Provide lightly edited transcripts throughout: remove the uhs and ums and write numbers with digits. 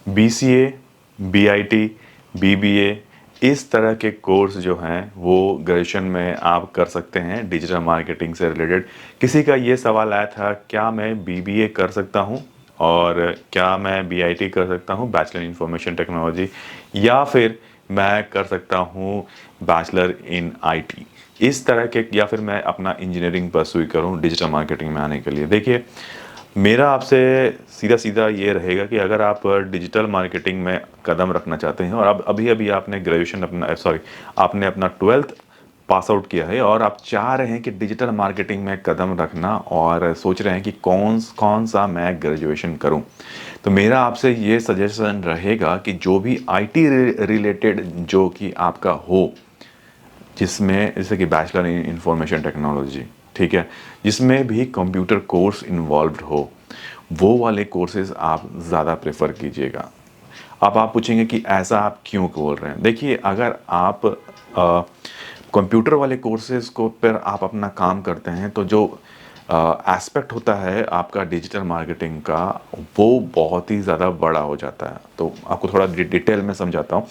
BCA, BIT, BBA इस तरह के कोर्स जो हैं वो ग्रेजुएशन में आप कर सकते हैं डिजिटल मार्केटिंग से रिलेटेड। किसी का ये सवाल आया था, क्या मैं BBA कर सकता हूँ और क्या मैं BIT कर सकता हूँ, बैचलर इन इंफॉर्मेशन टेक्नोलॉजी, या फिर मैं कर सकता हूँ बैचलर इन IT, इस तरह के, या फिर मैं अपना इंजीनियरिंग परस्यू करूँ डिजिटल मार्केटिंग में आने के लिए। देखिए, मेरा आपसे सीधा सीधा ये रहेगा कि अगर आप डिजिटल मार्केटिंग में कदम रखना चाहते हैं और अब अभी अभी आपने ग्रेजुएशन अपना आपने अपना 12th पास आउट किया है और आप चाह रहे हैं कि डिजिटल मार्केटिंग में कदम रखना और सोच रहे हैं कि कौन कौन सा मैं ग्रेजुएशन करूं, तो मेरा आपसे ये सजेशन रहेगा कि जो भी IT रिलेटेड जो कि आपका हो, जिसमें जैसे कि बैचलर इन इंफॉर्मेशन टेक्नोलॉजी, ठीक है, जिसमें भी कंप्यूटर कोर्स इन्वॉल्व्ड हो, वो वाले कोर्सेज आप ज़्यादा प्रेफर कीजिएगा। अब आप पूछेंगे कि ऐसा आप क्यों बोल रहे हैं? देखिए, अगर आप कंप्यूटर वाले कोर्सेज को पर आप अपना काम करते हैं तो जो एस्पेक्ट होता है आपका डिजिटल मार्केटिंग का, वो बहुत ही ज़्यादा बड़ा हो जाता है। तो आपको थोड़ा डिटेल में समझाता हूँ।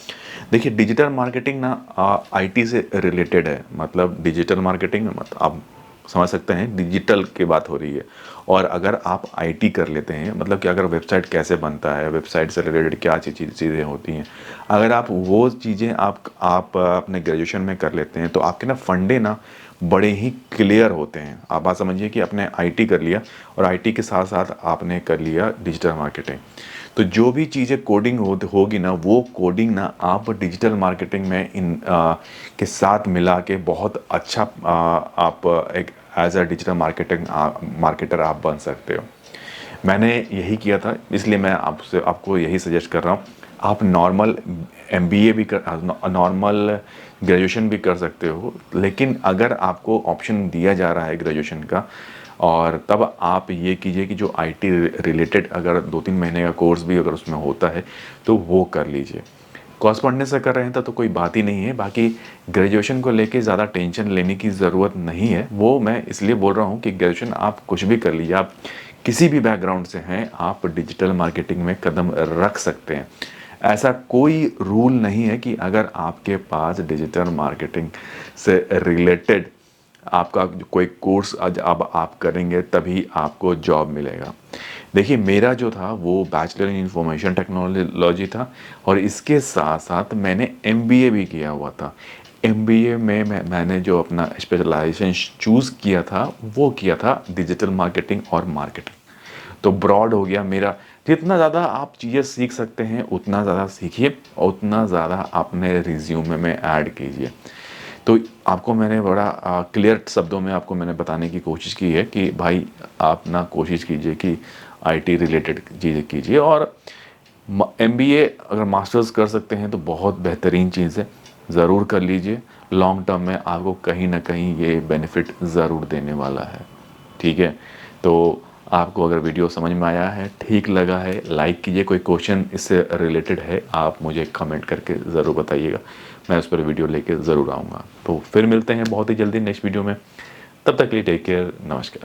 देखिए, डिजिटल मार्केटिंग ना IT से रिलेटेड है। मतलब डिजिटल मार्केटिंग में मतलब आप समझ सकते हैं डिजिटल की बात हो रही है। और अगर आप IT कर लेते हैं, मतलब कि अगर वेबसाइट कैसे बनता है, वेबसाइट से रिलेटेड क्या चीज़ें होती हैं, अगर आप वो चीज़ें आप अपने ग्रेजुएशन में कर लेते हैं तो आपके ना फंडे ना बड़े ही क्लियर होते हैं। आप बात समझिए कि आपने IT कर लिया और IT के साथ साथ आपने कर लिया डिजिटल मार्केटिंग, तो जो भी चीज़ें कोडिंग होगी ना, वो कोडिंग ना आप डिजिटल मार्केटिंग में के साथ मिला के बहुत अच्छा आप एक एज अ डिजिटल मार्केटर आप बन सकते हो। मैंने यही किया था, इसलिए मैं आपको यही सजेस्ट कर रहा हूँ। आप नॉर्मल MBA भी कर, नॉर्मल ग्रेजुएशन भी कर सकते हो, लेकिन अगर आपको ऑप्शन दिया जा रहा है ग्रेजुएशन का, और तब आप ये कीजिए कि जो IT रिलेटेड अगर 2-3 महीने का कोर्स भी अगर उसमें होता है तो वो कर लीजिए। कॉरस्पॉन्डेंस से कर रहे हैं तो कोई बात ही नहीं है। बाकी ग्रेजुएशन को लेके ज़्यादा टेंशन लेने की ज़रूरत नहीं है। वो मैं इसलिए बोल रहा हूँ कि ग्रेजुएशन आप कुछ भी कर लीजिए, आप किसी भी बैकग्राउंड से हैं, आप डिजिटल मार्केटिंग में कदम रख सकते हैं। ऐसा कोई रूल नहीं है कि अगर आपके पास डिजिटल मार्केटिंग से रिलेटेड आपका कोई कोर्स आज अब आप करेंगे तभी आपको जॉब मिलेगा। देखिए, मेरा जो था वो बैचलर इन इंफॉर्मेशन टेक्नोलॉजी था और इसके साथ साथ मैंने MBA भी किया हुआ था। MBA में मैंने जो अपना स्पेशलाइजेशन चूज़ किया था वो किया था डिजिटल मार्केटिंग और मार्केटिंग। तो ब्रॉड हो गया मेरा। जितना ज़्यादा आप चीज़ें सीख सकते हैं उतना ज़्यादा सीखिए और उतना ज़्यादा अपने रिज्यूमे में ऐड कीजिए। तो आपको मैंने बड़ा क्लियर शब्दों में आपको मैंने बताने की कोशिश की है कि भाई, आप ना कोशिश कीजिए कि IT रिलेटेड चीज़ें कीजिए, और MBA अगर मास्टर्स कर सकते हैं तो बहुत बेहतरीन चीज़ है, ज़रूर कर लीजिए। लॉन्ग टर्म में आपको कहीं ना कहीं ये बेनिफिट ज़रूर देने वाला है। ठीक है, तो आपको अगर वीडियो समझ में आया है, ठीक लगा है, लाइक कीजिए। कोई क्वेश्चन इससे रिलेटेड है आप मुझे कमेंट करके ज़रूर बताइएगा, मैं उस पर वीडियो लेके ज़रूर आऊँगा। तो फिर मिलते हैं बहुत ही जल्दी नेक्स्ट वीडियो में। तब तक के लिए टेक केयर, नमस्कार।